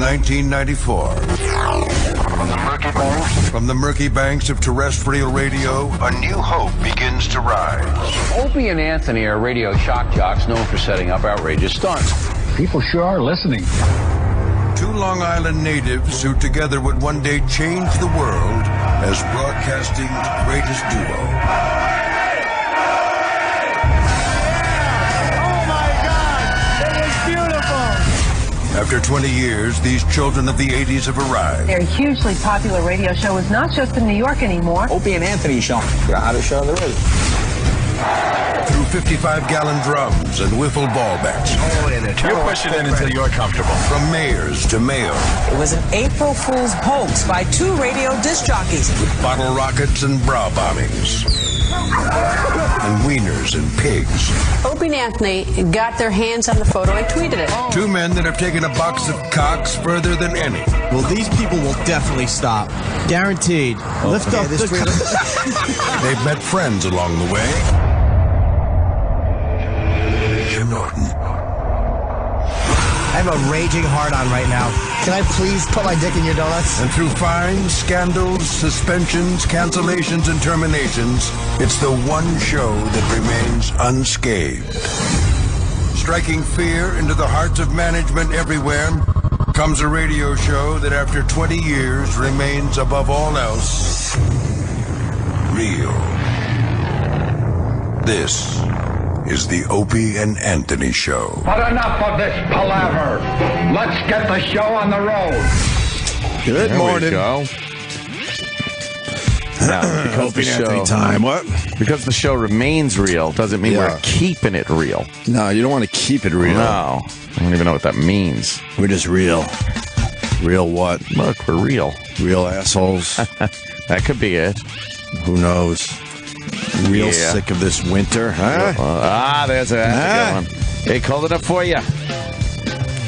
1994. From the murky banks of terrestrial radio, a new hope begins to rise. Opie and Anthony are radio shock jocks known for setting up outrageous stunts. People sure are listening. Two Long Island natives who together would one day change the world as broadcasting's greatest duo. Oh my God! It was beautiful! After 20 years, these children of the 80s have arrived. Their hugely popular radio show is not just in New York anymore. Opie and Anthony show. The hottest show there is. Through 55-gallon drums and wiffle ball bats. You push it in until you're comfortable. From mayors to mayo. It was an April Fool's hoax by two radio disc jockeys. With bottle rockets and bra bombings. And wieners and pigs. Opie and Anthony got their hands on the photo and tweeted it. Two men that have taken a box of cocks further than any. Well, these people will definitely stop. Guaranteed. Lift up the... They've met friends along the way. Jim Norton. I have a raging hard-on right now. Can I please put my dick in your donuts? And through fines, scandals, suspensions, cancellations, and terminations, it's the one show that remains unscathed. Striking fear into the hearts of management everywhere comes a radio show that after 20 years remains above all else real. This is the Opie and Anthony Show. But enough of this palaver. Let's get the show on the road. Good morning. Now, because the show time. What? Because the show remains real doesn't mean we're keeping it real. No, you don't want to keep it real. No, I don't even know what that means. We're just real. Real what? Look, we're real. Real assholes. That could be it. Who knows? Real sick of this winter, huh? That's a good one. Hey, cold enough for you?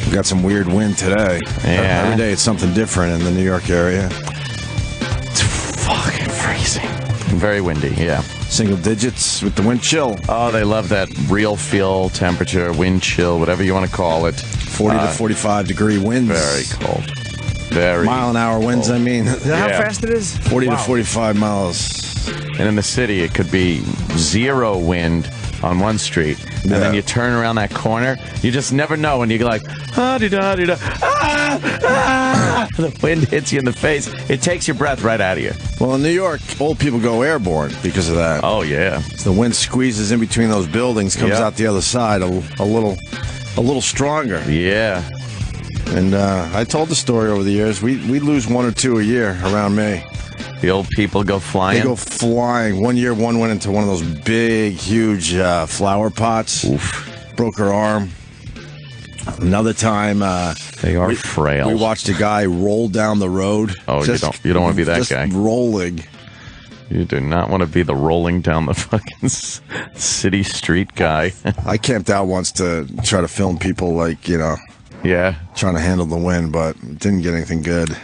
We got some weird wind today. Yeah. Every day it's something different in the New York area. It's fucking freezing. Very windy, yeah. Single digits with the wind chill. Oh, they love that real feel temperature, wind chill, whatever you want to call it. 40 to 45 degree winds. Very cold. Very mile-an-hour winds, I mean. Is that how fast it is? 40 to 45 miles. And in the city, it could be zero wind on one street. And then you turn around that corner, you just never know when you're like, ah-de-da-de-da, the wind hits you in the face. It takes your breath right out of you. Well, in New York, old people go airborne because of that. Oh, yeah. So the wind squeezes in between those buildings, comes out the other side a little stronger. Yeah. And I told the story over the years. We lose one or two a year around me. The old people go flying? They go flying. One year, one went into one of those big, huge flower pots. Oof. Broke her arm. Another time, they are frail. We watched a guy roll down the road. Oh, you don't want to be that just guy. Rolling. You do not want to be the rolling down the fucking city street guy. I camped out once to try to film people trying to handle the wind, but didn't get anything good.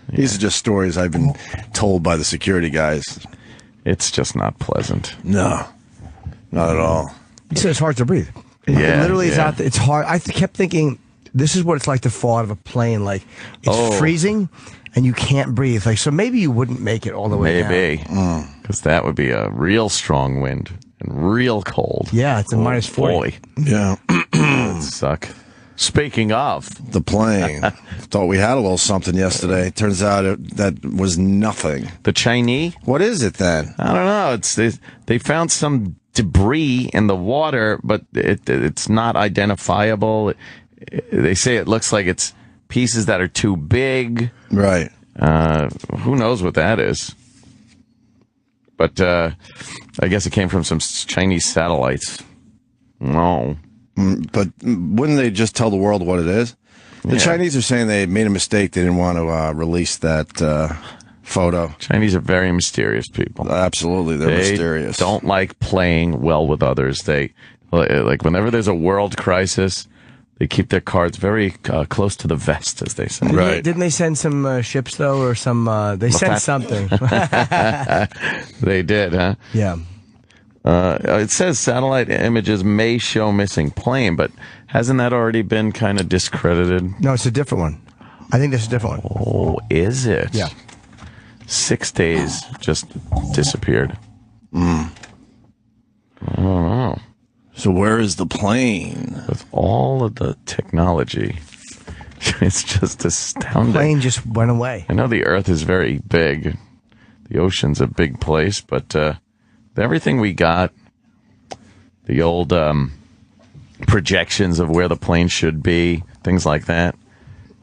These are just stories I've been told by the security guys. It's just not pleasant. No, not at all. You said it's hard to breathe. It literally is out there. It's hard. I kept thinking, this is what it's like to fall out of a plane. Like, it's freezing, and you can't breathe. Like, so maybe you wouldn't make it all the way down. Maybe. Because that would be a real strong wind and real cold. Yeah, it's a minus 40. Boy. Yeah. That'd suck. Speaking of the plane, thought we had a little something yesterday. Turns out that was nothing. The Chinese? What is it then? I don't know. They found some debris in the water, but it's not identifiable. They say it looks like it's pieces that are too big. Right. Who knows what that is? But I guess it came from some Chinese satellites. No. But wouldn't they just tell the world what it is? The Chinese are saying they made a mistake. They didn't want to release that photo. Chinese are very mysterious people. Absolutely, they're mysterious. Don't like playing well with others. They like whenever there's a world crisis, they keep their cards very close to the vest, as they say. Right? Didn't they send some ships though, or some? They sent something. They did, huh? Yeah. It says satellite images may show missing plane, but hasn't that already been kind of discredited? No, it's a different one. I think this is a different one. Oh, is it? Yeah. 6 days just disappeared. I don't know. So where is the plane? With all of the technology, it's just astounding. The plane just went away. I know the Earth is very big. The ocean's a big place, but everything we got, the old projections of where the plane should be, things like that,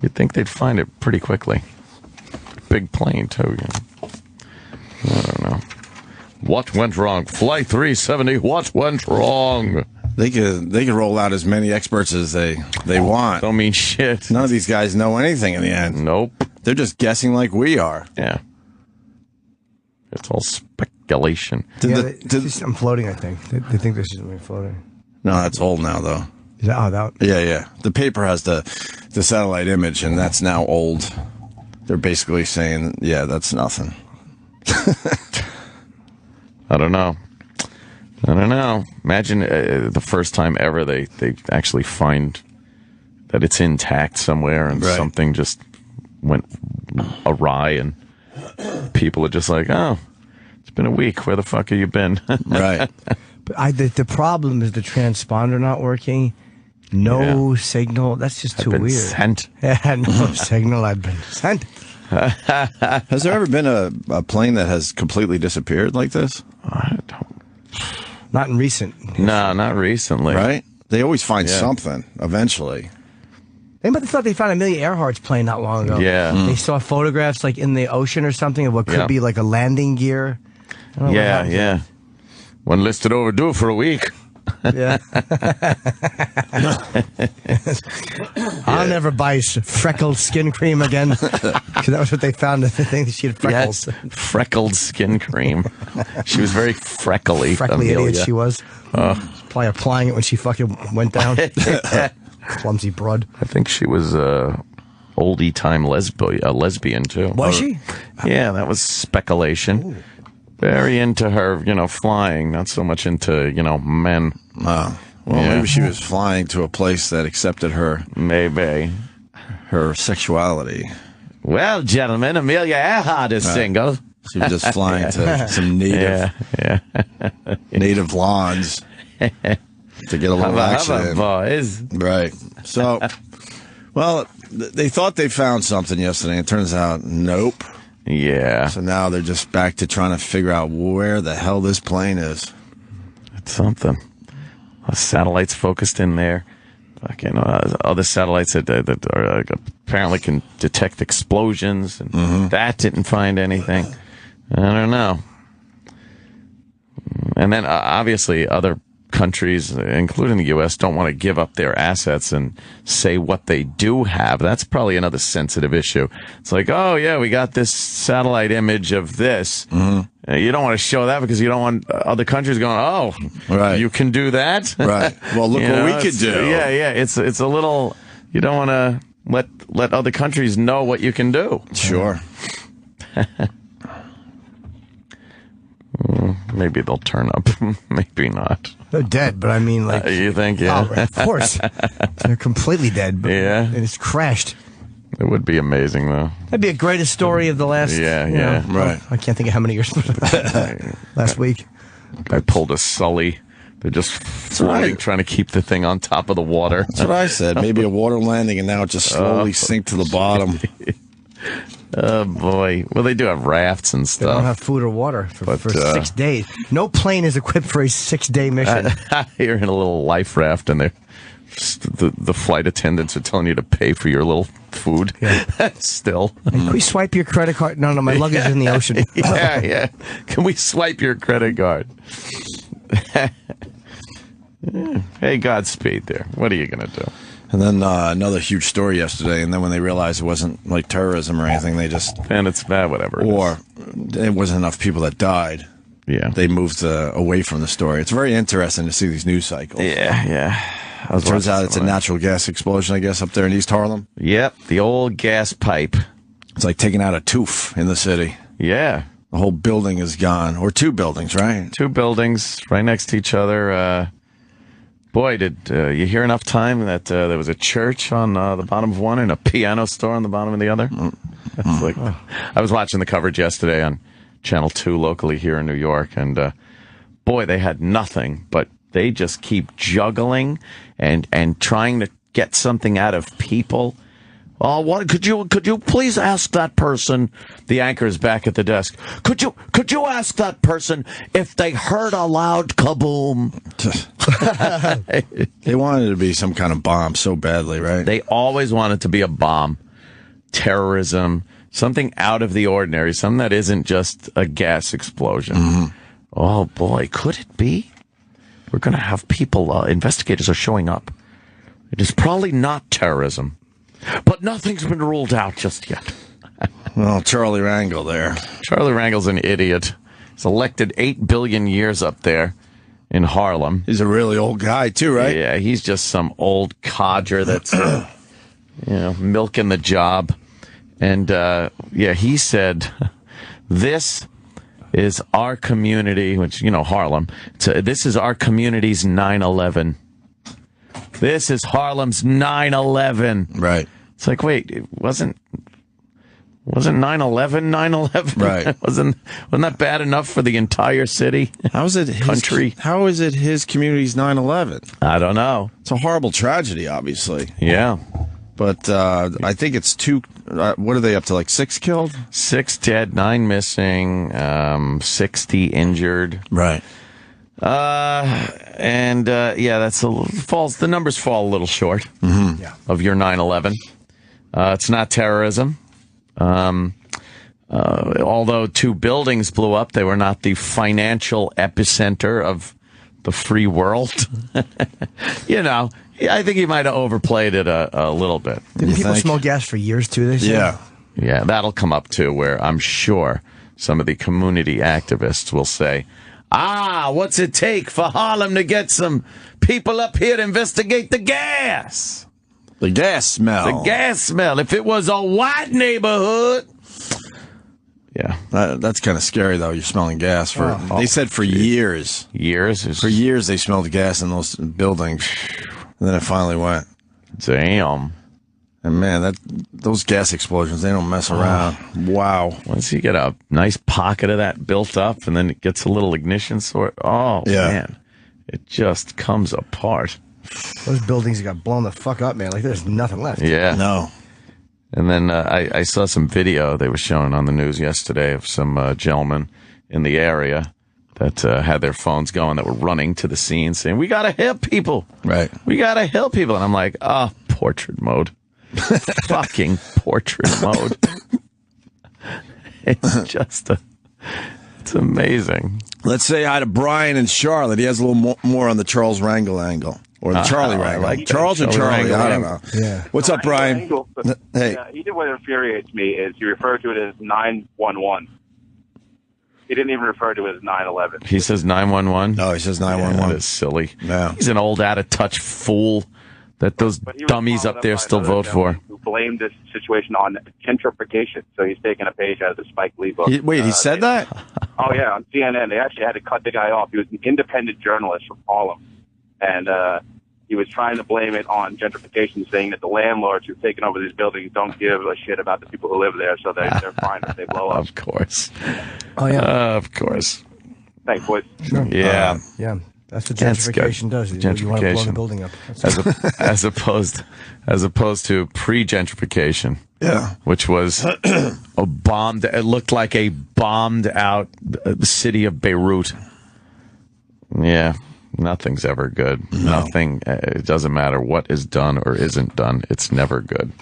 you'd think they'd find it pretty quickly. Big plane, too. I don't know. What went wrong? Flight 370, what went wrong? They could roll out as many experts as they want. Don't mean shit. None of these guys know anything in the end. Nope. They're just guessing like we are. Yeah. It's all speculation. I'm floating, I think. They think this is me floating. No, that's old now, though. Is that that? Yeah. The paper has the satellite image, and that's now old. They're basically saying, yeah, that's nothing. I don't know. Imagine the first time ever they actually find that it's intact somewhere and something just went awry and people are just like, oh, it's been a week. Where the fuck have you been? Right. But the problem is the transponder not working. No signal. That's just too weird. Sent. Yeah, no signal. I've been sent. Has there ever been a plane that has completely disappeared like this? I don't. Not in recent. No, not recently. Right? They always find something eventually. They might have thought they found Amelia Earhart's plane not long ago. Yeah. They saw photographs like in the ocean or something of what could be like a landing gear. Yeah. One listed overdue for a week. Yeah. I'll never buy freckled skin cream again. Because that was what they found. They think she had freckles. Yes, freckled skin cream. She was very freckly. Freckly Amelia. idiot she was. Probably applying it when she fucking went down. Clumsy broad. I think she was oldie time lesbian too. Was she? Yeah, that was speculation. Ooh. Very into her, flying, not so much into, men. Well, maybe she was flying to a place that accepted her. Maybe. Her sexuality. Well, gentlemen, Amelia Earhart is single. She was just flying to some native native lawns to get a little action in. Boys. Right. So, well, they thought they found something yesterday. It turns out, nope. Yeah. So now they're just back to trying to figure out where the hell this plane is. It's something. Satellites focused in there. Other satellites that are, apparently can detect explosions, and that didn't find anything. I don't know. And then obviously other countries, including the U.S., don't want to give up their assets and say what they do have. That's probably another sensitive issue. It's like, oh, yeah, we got this satellite image of this. You don't want to show that because you don't want other countries going, oh, you can do that? Right. Well, look what we could do. Yeah. It's a little, you don't want to let other countries know what you can do. Sure. Maybe they'll turn up. Maybe not. They're dead, but I mean, like... you think, yeah? Oh, of course. They're completely dead. But, and it's crashed. It would be amazing, though. That'd be a greatest story of the last... Right. I can't think of how many years. Last week. I pulled a Sully. They're just floating, trying to keep the thing on top of the water. That's what I said. Maybe a water landing, and now it just slowly sink to the bottom. Oh, boy. Well, they do have rafts and stuff. They don't have food or water for 6 days. No plane is equipped for a 6-day mission. You're in a little life raft, and the flight attendants are telling you to pay for your little food. Yeah. Still. Can we swipe your credit card? No, my luggage is in the ocean. Yeah. Can we swipe your credit card? Hey, Godspeed there. What are you going to do? And then another huge story yesterday, and then when they realized it wasn't like terrorism or anything, they just... And it's bad, whatever. It wasn't enough people that died. Yeah. They moved away from the story. It's very interesting to see these news cycles. Yeah. It turns out it's a natural gas explosion, I guess, up there in East Harlem. Yep, the old gas pipe. It's like taking out a tooth in the city. Yeah. The whole building is gone. Or 2 buildings, right? 2 buildings right next to each other. Boy, did you hear enough time that there was a church on the bottom of one and a piano store on the bottom of the other? It's like, I was watching the coverage yesterday on Channel 2 locally here in New York, and boy, they had nothing, but they just keep juggling and trying to get something out of people. Oh, what could you please ask that person? The anchor is back at the desk. Could you ask that person if they heard a loud kaboom? They wanted it to be some kind of bomb so badly, right? They always want it to be a bomb, terrorism, something out of the ordinary, something that isn't just a gas explosion. Mm-hmm. Oh boy, could it be? We're going to have people. Investigators are showing up. It is probably not terrorism. But nothing's been ruled out just yet. Well, Charlie Rangel there. Charlie Rangel's an idiot. He's elected 8 billion years up there in Harlem. He's a really old guy, too, right? Yeah, he's just some old codger that's, milking the job. And, he said, this is our community, which, Harlem. This is our community's 9/11. This is Harlem's 9/11. Right. It's like, wait, it wasn't 9/11 9/11? Right. Wasn't that bad enough for the entire city? How is it country? How is it his community's 9/11? I don't know. It's a horrible tragedy, obviously. Yeah. But I think it's what are they up to, like 6 killed? 6 dead, 9 missing, 60 injured. Right. The numbers fall a little short of your 9/11. It's not terrorism. Although 2 buildings blew up, they were not the financial epicenter of the free world. I think he might have overplayed it a little bit. Didn't people smell gas for years, too, they say? Yeah. Yeah, that'll come up, too, where I'm sure some of the community activists will say, what's it take for Harlem to get some people up here to investigate the gas? The gas smell. The gas smell. If it was a white neighborhood. Yeah. That's kind of scary, though. You're smelling gas. They said for years. Years? For years they smelled gas in those buildings. And then it finally went. Damn. And man, those gas explosions, they don't mess around. Wow. Once you get a nice pocket of that built up and then it gets a little ignition sort, man, it just comes apart. Those buildings got blown the fuck up, man. Like there's nothing left. Yeah. No. And then I saw some video they were showing on the news yesterday of some gentlemen in the area that had their phones going that were running to the scene saying, we got to help people. Right. We got to help people. And I'm like, portrait mode. Fucking portrait mode. It's amazing. Let's say hi to Brian in Charlotte. He has a little more on the Charles Rangel angle. Or the Charlie Rangel. Like Charles and Charlie, I don't know. Yeah. What's up, Brian? Hey. He did what infuriates me is he referred to it as 911. He didn't even refer to it as 9/11. He says 911? No, he says 911. Yeah, that is silly. Yeah. He's an old, out-of-touch fool that those dummies up there still vote for. Who blamed this situation on gentrification. So he's taking a page out of the Spike Lee book. He said that? Oh, yeah, on CNN. They actually had to cut the guy off. He was an independent journalist from Harlem. And he was trying to blame it on gentrification, saying that the landlords who've taken over these buildings don't give a shit about the people who live there, so they're fine if they blow up. Of course. Oh, yeah. Of course. Thanks, boys. Sure. Yeah. Yeah. That's what gentrification does. Gentrification. You want to blow the building up. As opposed to pre-gentrification. Yeah. Which was a bombed, it looked like a bombed out city of Beirut. Yeah. Nothing's ever good. No. Nothing. It doesn't matter what is done or isn't done. It's never good.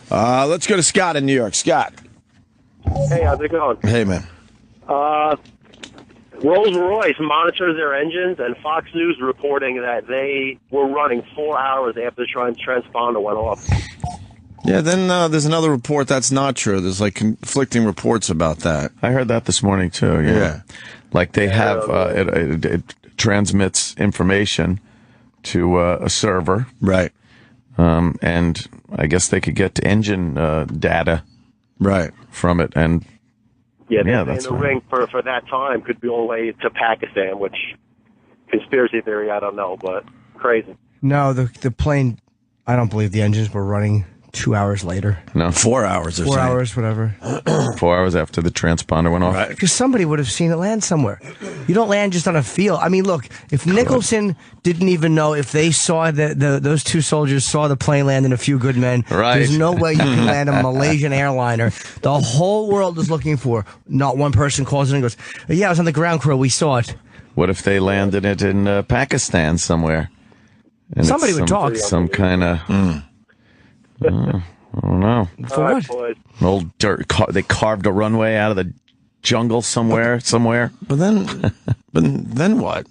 Let's go to Scott in New York. Scott. Hey, how's it going? Hey, man. Rolls-Royce monitors their engines, and Fox News reporting that they were running 4 hours after the transponder went off. Yeah, then there's another report that's not true. There's like conflicting reports about that. I heard that this morning too. Yeah. Like they have it transmits information to a server, right? And I guess they could get engine data, right, from it. And that's the ring for that time could be all the way to Pakistan, which conspiracy theory I don't know, but crazy. No, the plane, I don't believe the engines were running 2 hours later. No, 4 hours. 4 hours, whatever. 4 hours after the transponder went off. Right. Because somebody would have seen it land somewhere. You don't land just on a field. I mean, look, if Nicholson didn't even know, if they saw those two soldiers saw the plane land in A Few Good Men, right. There's no way you can land a Malaysian airliner. The whole world is looking for. Not one person calls in and goes, yeah, I was on the ground crew. We saw it. What if they landed it in Pakistan somewhere? And somebody would talk. Some kind of... I don't know. For what? Boys. An old dirt. They carved a runway out of the jungle somewhere. But then what?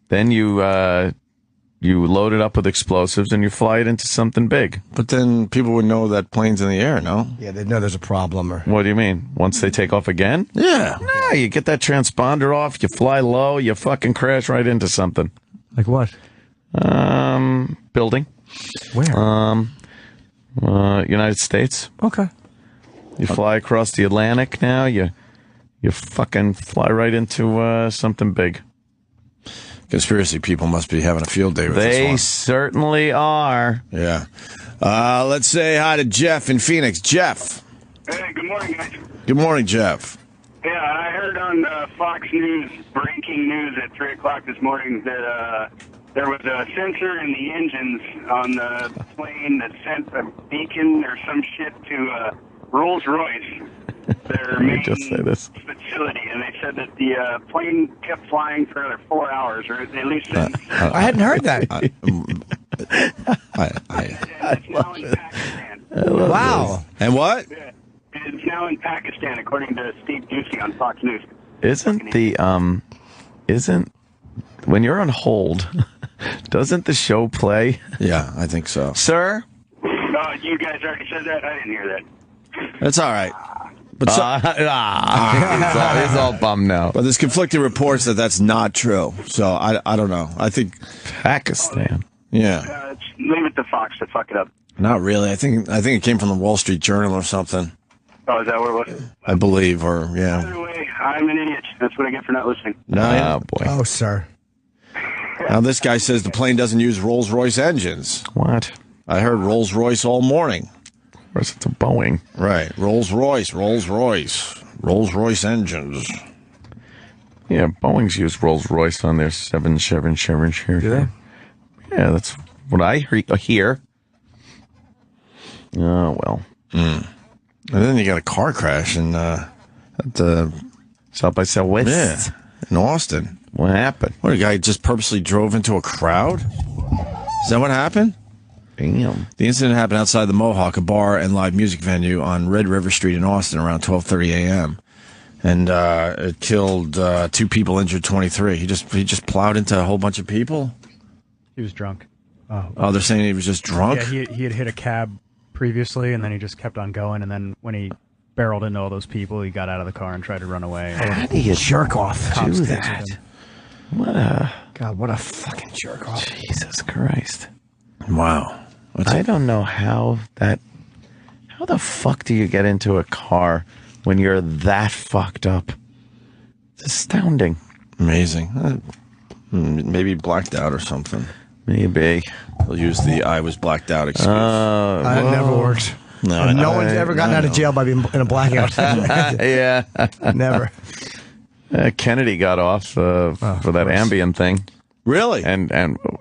Then you load it up with explosives and you fly it into something big. But then people would know that plane's in the air, no? Yeah, they'd know there's a problem. Or What do you mean? Once they take off again? Yeah. No, you get that transponder off, you fly low, you fucking crash right into something. like what? Building. Where? United States. Okay. You fly across the Atlantic now, you fucking fly right into something big. Conspiracy people must be having a field day with this They one. certainly are. Yeah. Let's say hi to Jeff in Phoenix. Jeff. Hey, good morning, guys. Good morning, Jeff. Yeah, I heard on Fox News, breaking news at 3 o'clock this morning that there was a sensor in the engines on the plane that sent a beacon or some shit to Rolls-Royce, their main facility, and they said that the plane kept flying for another 4 hours, or at least... I hadn't heard that. It's now in Pakistan. Wow. And what? Yeah, it's now in Pakistan, according to Steve Busey on Fox News. Isn't when you're on hold, doesn't the show play? Yeah, I think so. Sir? You guys already said that? I didn't hear that. That's all right. But he's all bummed now. But there's conflicting reports that that's not true. So I don't know. I think Pakistan. Yeah. Leave it to Fox to fuck it up. Not really. I think it came from the Wall Street Journal or something. Oh, is that what it was? I believe, or yeah. Either way, I'm an idiot. That's what I get for not listening. No. Boy. Oh, sir. Now this guy says the plane doesn't use Rolls-Royce engines. What? I heard Rolls-Royce all morning. Of course, it's a Boeing. Right. Rolls-Royce engines. Yeah, Boeing's used Rolls-Royce on their 777. Do they? Yeah, that's what I hear. Oh, well. And then you got a car crash in South by Southwest. Yeah, in Austin. What happened? What, a guy just purposely drove into a crowd? Is that what happened? Damn. The incident happened outside the Mohawk, a bar and live music venue on Red River Street in Austin around 12:30 a.m. And it killed 2 people, injured 23. He just plowed into a whole bunch of people? He was drunk. Oh, they're saying he was just drunk? Yeah, he had hit a cab previously, and then he just kept on going, and then when he barreled into all those people, he got out of the car and tried to run away. How do you jerk off Cops do tased that? him. What a fucking jerk off. Jesus Christ. Wow. I don't know how the fuck do you get into a car when you're that fucked up? It's astounding. Amazing. Maybe blacked out or something. Maybe. They'll use the I was blacked out excuse. That never works. No one's ever gotten out of jail by being in a blackout. Yeah. Never. Kennedy got off for that Ambien thing. Really? And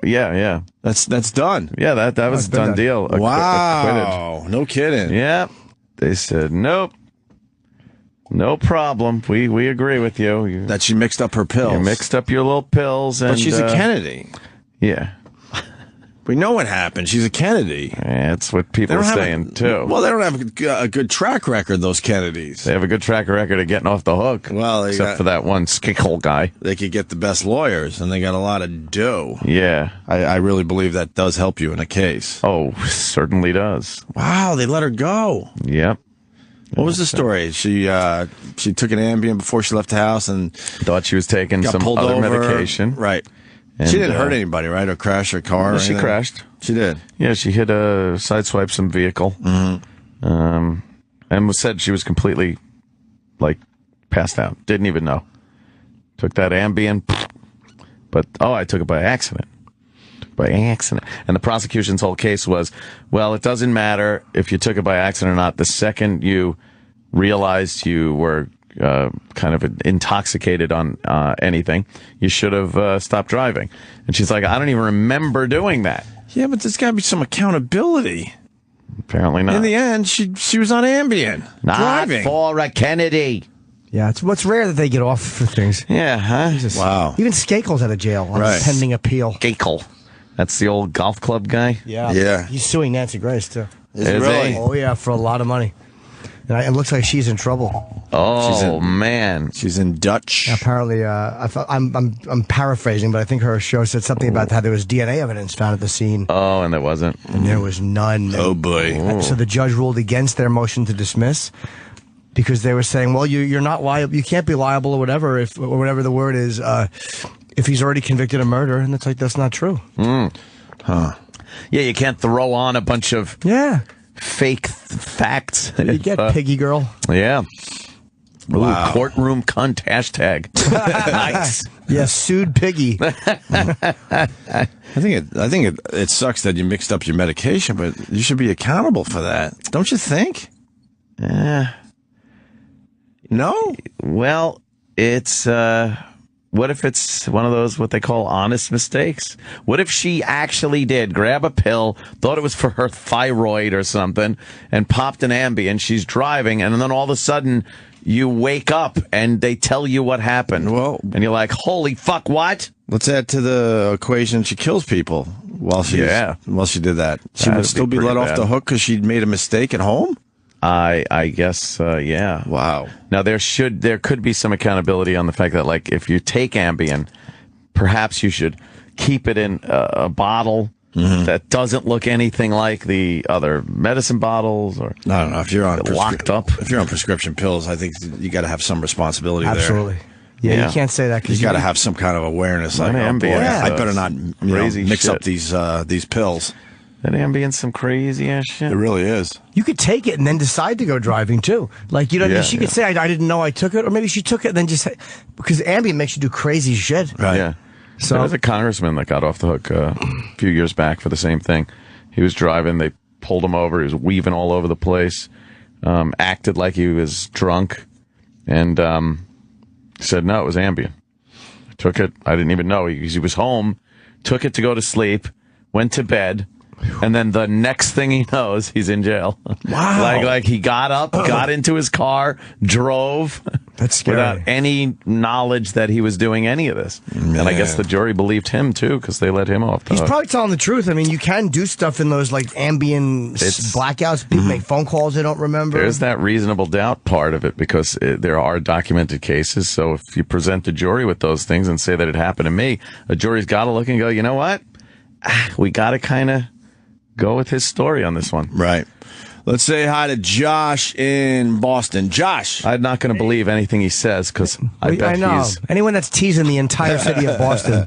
yeah. That's done. Yeah, that was a done deal. Wow. Acquitted. No kidding. Yeah. They said, nope. No problem. We agree with you. That she mixed up her pills. You mixed up your little pills. But she's a Kennedy. Yeah. We know what happened. She's a Kennedy. That's what people are saying, too. Well, they don't have a good track record, those Kennedys. They have a good track record of getting off the hook. Well, except for that one skickle guy. They could get the best lawyers, and they got a lot of dough. Yeah. I really believe that does help you in a case. Oh, certainly does. Wow, they let her go. Yep. What was the story? She took an Ambien before she left the house and thought she was taking some pulled other over. Right. And she didn't hurt anybody, right? Or crash her car? Well, she crashed. She did. Yeah, she hit sideswiped some vehicle. Mm-hmm. And said she was completely, passed out. Didn't even know. Took that Ambien. But, I took it by accident. by accident. And the prosecution's whole case was, well, it doesn't matter if you took it by accident or not. The second you realized you were kind of intoxicated on anything, you should have stopped driving. And she's like, I don't even remember doing that. Yeah, but there's got to be some accountability. Apparently not. In the end, she was on Ambien. Not driving. for a Kennedy. Yeah, it's what's rare that they get off for things. Yeah, huh? Jesus. Wow. Even Skakel's out of jail on a pending appeal. Skakel. That's the old golf club guy? Yeah. He's suing Nancy Grace, too. Is he really? Oh, yeah, for a lot of money. And it looks like she's in trouble. Oh, man. She's in Dutch. Apparently, I'm paraphrasing, but I think her show said something about how there was DNA evidence found at the scene. Oh, and there wasn't? And there was none. Oh, boy. So the judge ruled against their motion to dismiss because they were saying, well, you're not liable. You can't be liable or whatever, or whatever the word is, if he's already convicted of murder. And it's like, that's not true. Huh. Yeah, you can't throw on a bunch of fake facts. You get Piggy Girl. Yeah. Wow. Ooh, courtroom cunt hashtag. Nice. Yeah, sued Piggy. I think it sucks that you mixed up your medication, but you should be accountable for that. Don't you think? No? Well, it's what if it's one of those what they call honest mistakes? What if she actually did grab a pill, thought it was for her thyroid or something, and popped an Ambien, she's driving, and then all of a sudden you wake up and they tell you what happened. Well, and you're like, holy fuck, what? Let's add to the equation she kills people while she did that. She would still be let off the hook because she'd made a mistake at home? I guess, yeah. Wow. Now, there could be some accountability on the fact that, like, if you take Ambien, perhaps you should keep it in a bottle that doesn't look anything like the other medicine bottles, or I don't know. If you're on locked up, if you're on prescription pills, I think you got to have some responsibility Absolutely. there. Yeah, you can't say that because you got to have some kind of awareness. Like, oh boy, I better not mix up these pills. That Ambien's some crazy ass shit. It really is. You could take it and then decide to go driving too. Like, you know, she could say, I didn't know I took it, or maybe she took it and then just because Ambien makes you do crazy shit. Right. Yeah. So there was a congressman that got off the hook a few years back for the same thing. He was driving, they pulled him over, he was weaving all over the place, acted like he was drunk, and said, no, it was Ambien. I took it, I didn't even know. He was home, took it to go to sleep, went to bed, and then the next thing he knows, he's in jail. Wow. Like he got up, got into his car, drove. That's scary. Without any knowledge that he was doing any of this. Man. And I guess the jury believed him, too, because they let him off the hook. He's probably telling the truth. I mean, you can do stuff in those, like, Ambien blackouts. People make phone calls they don't remember. There's that reasonable doubt part of it, because there are documented cases. So if you present the jury with those things and say that it happened to me, a jury's got to look and go, you know what? We got to kind of go with his story on this one. Right. Let's say hi to Josh in Boston. Josh. I'm not going to believe anything he says because I know. Anyone that's teasing the entire city of Boston.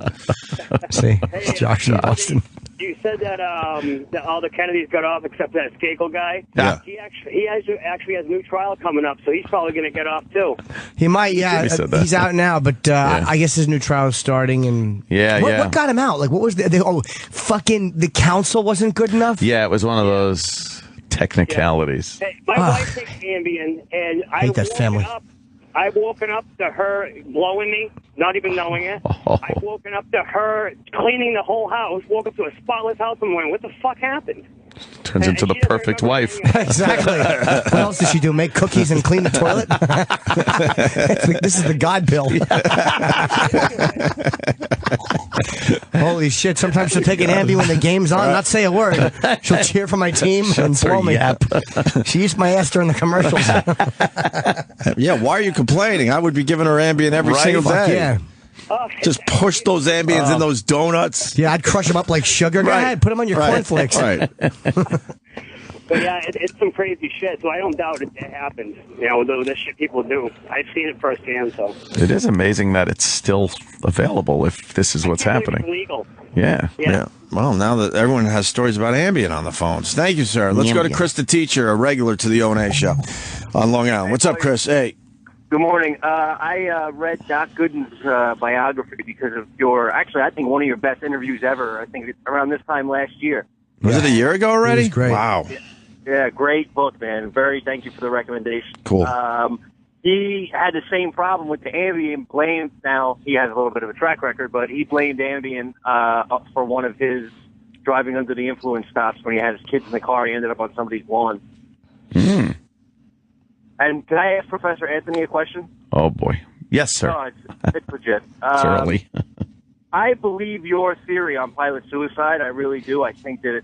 See, Hey, Josh in Boston. You said that all the Kennedys got off except that Skakel guy. Yeah. He actually has a new trial coming up, so he's probably going to get off too. He might, yeah. He's out now, but I guess his new trial is starting. And what got him out? Like, what was fucking the counsel wasn't good enough? Yeah, it was one of those technicalities. Hey, my wife takes Ambien, and hate that family. I've woken up to her blowing me, not even knowing it. I've woken up to her cleaning the whole house, woke up to a spotless house and went, what the fuck happened? Turns into the perfect wife. Exactly. What else does she do? Make cookies and clean the toilet? This is the God pill. Holy shit. Sometimes she'll take an Ambien when the game's on, not say a word. She'll cheer for my team and blow me. She used my ass during the commercials. Yeah, why are you complaining? I would be giving her Ambien every single day. Yeah. Just push those Ambiens in those donuts. Yeah, I'd crush them up like sugar. Go ahead, put them on your cornflakes. Right. But yeah, it's some crazy shit, so I don't doubt it happened. You know, this shit people do. I've seen it firsthand, so. It is amazing that it's still available if this is what's happening. It's legal. Yeah. Well, now that everyone has stories about Ambien on the phones. Thank you, sir. Let's go to Chris the teacher, a regular to the O&A show on Long Island. What's up, Chris? Hey. Good morning. I read Doc Gooden's biography because of I think one of your best interviews ever. I think it's around this time last year. Was it a year ago already? It was great. Wow. Yeah, great book, man. Thank you for the recommendation. Cool. He had the same problem with the Ambien. Now he has a little bit of a track record, but he blamed Ambien for one of his driving under the influence stops when he had his kids in the car. He ended up on somebody's lawn. Mm. And can I ask Professor Anthony a question? Oh, boy. Yes, sir. No, it's legit. It's early. I believe your theory on pilot suicide. I really do. I think that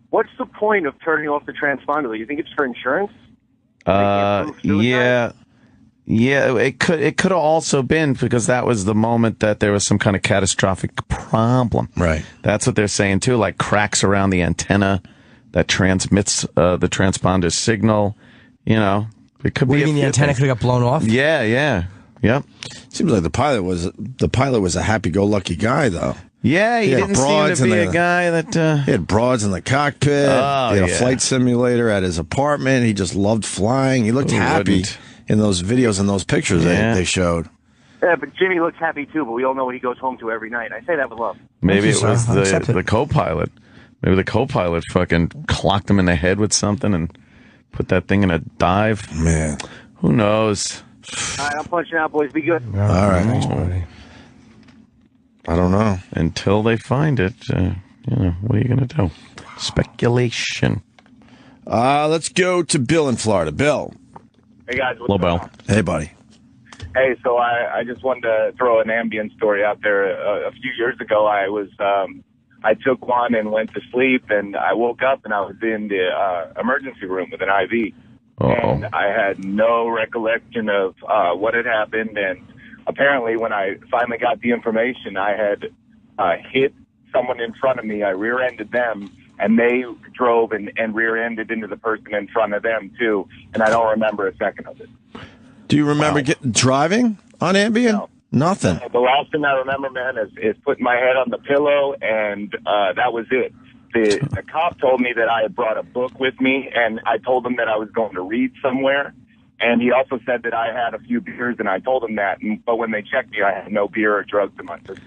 what's the point of turning off the transponder? You think it's for insurance? Yeah. It could have also been because that was the moment that there was some kind of catastrophic problem. Right. That's what they're saying too, like cracks around the antenna that transmits the transponder signal. You know, it could be. You mean the antenna could have got blown off? Yeah. Yep. Seems like the pilot was a happy-go-lucky guy, though. Yeah, he didn't seem to be a guy that... He had broads in the cockpit. He had a flight simulator at his apartment. He just loved flying. He looked happy in those videos and those pictures they showed. Yeah, but Jimmy looks happy, too, but we all know what he goes home to every night. I say that with love. Maybe it was the co-pilot. Maybe the co-pilot fucking clocked him in the head with something and put that thing in a dive. Man. Who knows? All right, I'm punching out, boys. Be good. All right. Thanks, buddy. I don't know. Until they find it, what are you going to do? Speculation. Let's go to Bill in Florida. Bill. Hey, guys. Hello, Bill. Hey, buddy. Hey, so I just wanted to throw an Ambien story out there. A few years ago, I took one and went to sleep, and I woke up and I was in the emergency room with an IV. And I had no recollection of what had happened. And apparently when I finally got the information, I had hit someone in front of me. I rear-ended them, and they drove and rear-ended into the person in front of them, too. And I don't remember a second of it. Do you remember driving on Ambien? No. Nothing. The last thing I remember, man, is putting my head on the pillow, and that was it. The cop told me that I had brought a book with me, and I told him that I was going to read somewhere. And he also said that I had a few beers, and I told him that. But when they checked me, I had no beer or drugs in my system.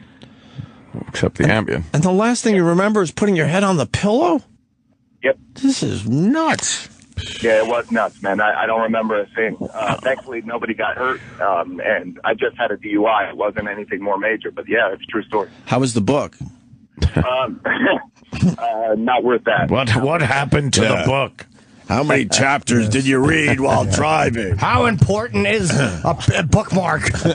Except the Ambien. And the last thing you remember is putting your head on the pillow? Yep. This is nuts. Yeah, it was nuts, man. I don't remember a thing. Thankfully, nobody got hurt, and I just had a DUI. It wasn't anything more major. But, yeah, it's a true story. How was the book? Not worth that. What happened to the book? How many chapters did you read while driving? How important is a bookmark? All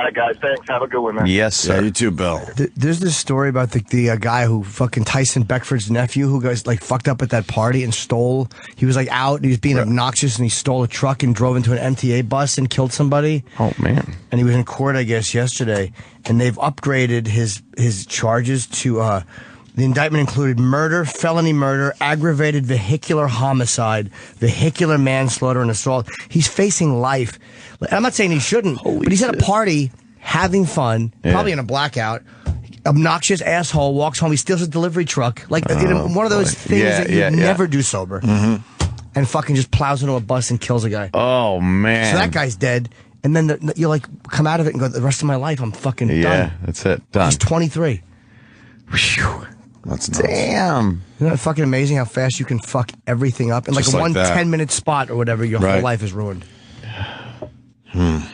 right, guys. Thanks. Have a good one, man. Yes, sir. Yeah, you too, Bill. There's this story about the guy who fucking Tyson Beckford's nephew who goes fucked up at that party and stole. He was out and he was being obnoxious and he stole a truck and drove into an MTA bus and killed somebody. Oh man! And he was in court, I guess, yesterday, and they've upgraded his charges to. The indictment included murder, felony murder, aggravated vehicular homicide, vehicular manslaughter, and assault. He's facing life. I'm not saying he shouldn't, but he's at a party, having fun, probably in a blackout. Obnoxious asshole walks home. He steals a delivery truck, one of those things that you never do sober, and fucking just plows into a bus and kills a guy. Oh man! So that guy's dead, and then you come out of it and go, the rest of my life I'm fucking done. Yeah, that's it. Done. He's 23. Whew. That's nuts. Damn. Isn't that fucking amazing how fast you can fuck everything up? In Just one that. 10-minute spot or whatever, your whole life is ruined. Them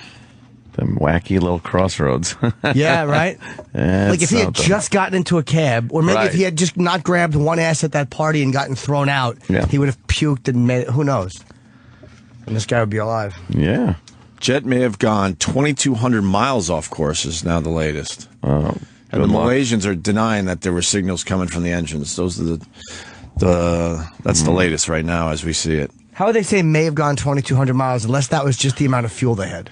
wacky little crossroads. Yeah, right? If he had just gotten into a cab, or maybe if he had just not grabbed one ass at that party and gotten thrown out, he would have puked and who knows? And this guy would be alive. Yeah. Jet may have gone 2,200 miles off course is now the latest. Oh. And the Malaysians are denying that there were signals coming from the engines. Those are that's the latest right now as we see it. How would they say may have gone 2,200 miles unless that was just the amount of fuel they had?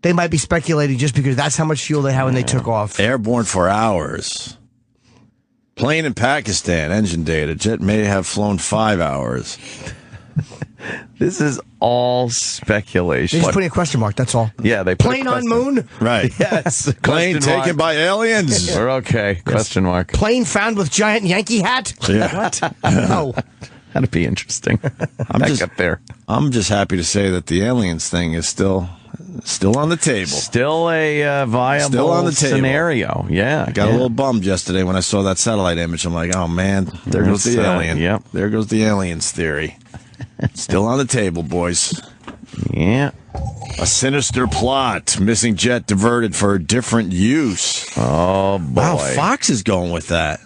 They might be speculating just because that's how much fuel they had when they took off. Airborne for hours. Plane in Pakistan, engine data. Jet may have flown 5 hours. This is all speculation. They just put in a question mark, that's all. Yeah, they plane on moon? Right. Yes. Plane taken by aliens. We're okay. Question mark. Plane found with giant Yankee hat? Yeah. What? No. That'd be interesting. I'm just happy to say that the aliens thing is still on the table. Still a viable scenario. Yeah. I got a little bummed yesterday when I saw that satellite image. I'm like, oh, man, there goes the alien. Yep. There goes the aliens theory. Still on the table, boys. Yeah. A sinister plot. Missing jet diverted for a different use. Oh, boy. Wow, Fox is going with that.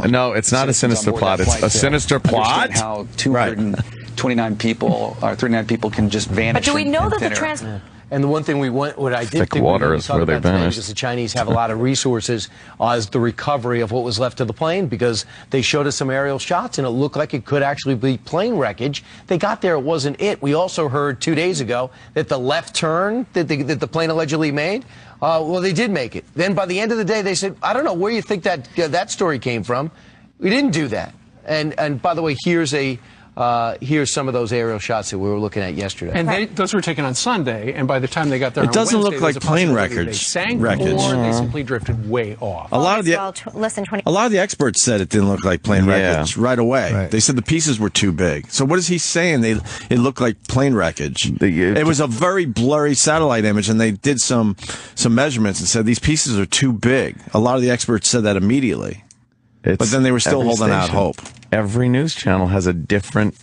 No, it's not a sinister plot. It's a sinister plot. How 229 people or 39 people can just vanish. But do we know in that thin the air. And the one thing what I did Thick think water we were is talk where they about today, vanished. because the Chinese have a lot of resources as the recovery of what was left of the plane, because they showed us some aerial shots and it looked like it could actually be plane wreckage. They got there, it wasn't it. We also heard 2 days ago that the left turn that the plane allegedly made, well, they did make it. Then by the end of the day, they said, I don't know where you think that story came from. We didn't do that. And by the way, here's some of those aerial shots that we were looking at yesterday. And those were taken on Sunday, and by the time they got there, It doesn't look like plane wreckage. They wreckage. sank, or they simply drifted way off. A lot of the experts said it didn't look like plane wreckage right away. Right. They said the pieces were too big. So what is he saying? It looked like plane wreckage. It was a very blurry satellite image, and they did some measurements and said these pieces are too big. A lot of the experts said that immediately. But then they were still holding out hope. Every news channel has a different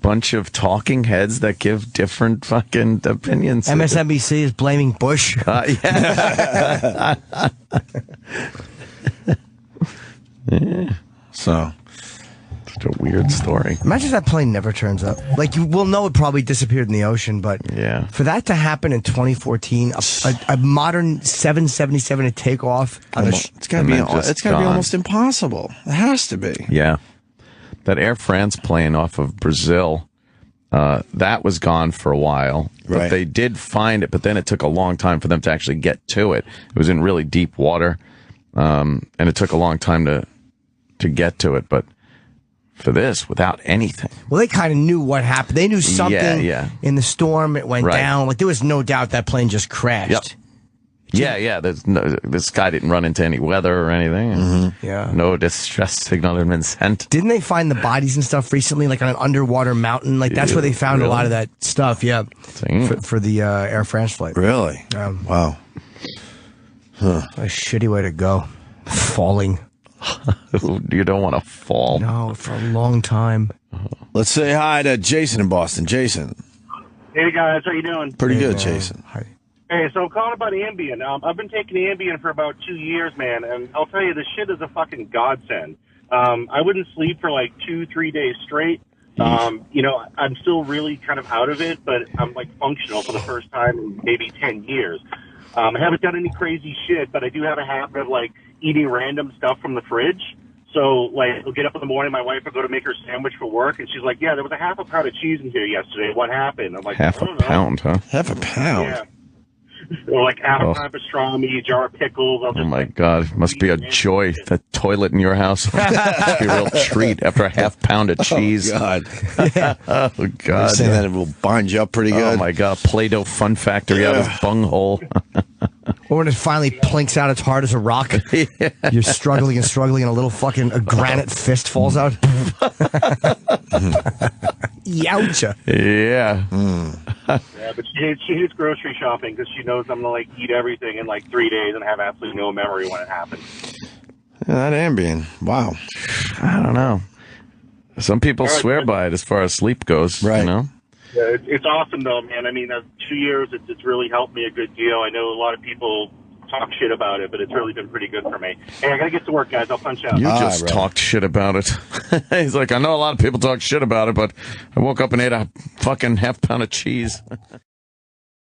bunch of talking heads that give different fucking opinions. MSNBC is blaming Bush. Yeah. Yeah. So, such a weird story. Imagine if that plane never turns up. Like, we'll know it probably disappeared in the ocean, but for that to happen in 2014, a modern 777 to take off on it's got to be almost impossible. It has to be. Yeah. That Air France plane off of Brazil, that was gone for a while. But Right. they did find it, but then it took a long time for them to actually get to it. It was in really deep water, and it took a long time to get to it. But for this, without anything. Well, they kind of knew what happened. They knew something Yeah. in the storm. It went Right. down. Like, there was no doubt that plane just crashed. Yep. Yeah. This guy didn't run into any weather or anything. Yeah. No distress signal had been sent. Didn't they find the bodies and stuff recently, like on an underwater mountain? Like, that's where they found a lot of that stuff, for the Air France flight. Really? Wow. A shitty way to go. Falling. You don't want to fall. No, for a long time. Let's say hi to Jason in Boston. Jason. Hey guys, how you doing? Pretty good, Jason. Hi. Hey, so I'm calling about Ambien. I've been taking Ambien for about 2 years, man, and I'll tell you, this shit is a fucking godsend. I wouldn't sleep for like 2-3 days straight. I'm still really kind of out of it, but I'm like functional for the first time in maybe 10 years. I haven't done any crazy shit, but I do have a habit of like eating random stuff from the fridge. So, like, I'll get up in the morning, my wife will go to make her sandwich for work, and she's like, yeah, there was a half a pound of cheese in here yesterday. What happened? I'm like, Half I a don't know. pound, huh? Half a pound? Yeah. Or like half Oh. a pound of pastrami, a jar of pickles. I'll Oh just my God! It must be a joy. The toilet in your house must be a real treat after a half pound of cheese. Oh, God. Oh You're God! saying that it will bind you up pretty good? Oh my God! Play-Doh Fun Factory out of his bunghole. Or when it finally plinks out, it's hard as a rock. You're struggling and a little a granite fist falls out. Youcha. Yeah. Yeah, but she hates grocery shopping because she knows I'm going to, like, eat everything in, like, 3 days and have absolutely no memory when it happens. Yeah, that Ambien. Wow. I don't know. Some people swear by it as far as sleep goes. Right. You know. Yeah, it's awesome, though, man. I mean, 2 years, it's really helped me a good deal. I know a lot of people talk shit about it, but it's really been pretty good for me. Hey, I got to get to work, guys. I'll punch out. You just talked shit about it. He's like, I know a lot of people talk shit about it, but I woke up and ate a fucking half pound of cheese.